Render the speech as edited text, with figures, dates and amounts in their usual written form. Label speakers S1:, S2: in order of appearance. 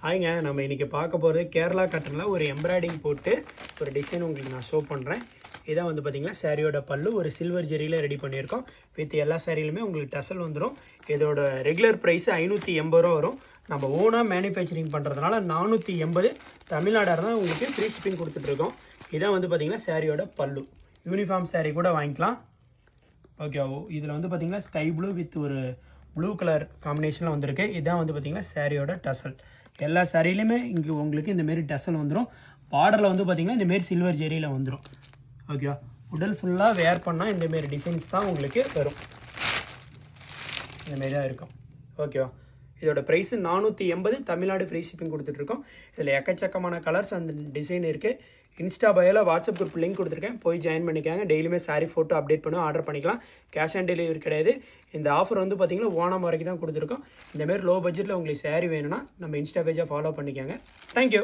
S1: ஆயிங்க நம்ம இன்றைக்கி பார்க்க போகிறது கேரளா காட்டனில் ஒரு எம்ப்ராய்டிங் போட்டு ஒரு டிசைன் உங்களுக்கு நான் ஷோ பண்ணுறேன். இதான் வந்து பார்த்திங்கன்னா சாரியோட பல்லு ஒரு சில்வர் ஜெரியில் ரெடி பண்ணியிருக்கோம். வித் எல்லா சாரியிலுமே உங்களுக்கு டசல் வந்துடும். இதோட ரெகுலர் ப்ரைஸ் 580 ரூபா வரும். நம்ம ஓனாக மேனுஃபேக்சரிங் பண்ணுறதுனால 480 தமிழ்நாடாக இருந்தால் உங்களுக்கு ஃப்ரீ ஷிப்பிங் கொடுத்துட்ருக்கோம். இதான் வந்து பார்த்திங்கன்னா சாரியோட பல்லு. யூனிஃபார்ம் சாரீ கூட வாங்கிக்கலாம். ஓகே, இதில் வந்து பார்த்திங்கன்னா ஸ்கை ப்ளூ வித் ஒரு ப்ளூ கலர் காம்பினேஷனில் வந்திருக்கு. இதான் வந்து பார்த்திங்கன்னா சாரியோட டசல். எல்லா சாரிலையுமே இங்கே உங்களுக்கு இந்தமாரி டசல் வந்துடும். பார்டரில் வந்து பார்த்திங்கன்னா இந்தமாரி சில்வர் ஜெரியில் வந்துடும். ஓகேவா, உடல் ஃபுல்லாக வேர் பண்ணால் இந்தமாரி டிசைன்ஸ் தான் உங்களுக்கு வரும். இந்தமாரி தான் இருக்கும். ஓகேவா, இதோட ப்ரைஸு 480 தமிழ்நாடு ஃப்ரீ ஷிப்பிங் கொடுத்துட்ருக்கோம். இதில் எக்கச்சக்கமான கலர்ஸ் அந்த டிசைன் இருக்குது. இன்ஸ்டா பயோவில் வாட்ஸ்அப் குரூப் லிங்க் கொடுத்துருக்கேன், போய் ஜாயின் பண்ணிக்காங்க. டெய்லியுமே சாரீ ஃபோட்டோ அப்டேட் பண்ணி ஆர்டர் பண்ணிக்கலாம். கேஷ் ஆன் டெலிவரி கிடையாது. இந்த ஆஃபர் வந்து பார்த்திங்கன்னா ஓணம் வரைக்கும் தான் கொடுத்துருக்கோம். இந்தமாரி லோ பட்ஜெட்டில் உங்களுக்கு சாரீ வேணும்னா நம்ம இன்ஸ்டா பேஜை ஃபாலோ பண்ணிக்காங்க. தேங்க்யூ.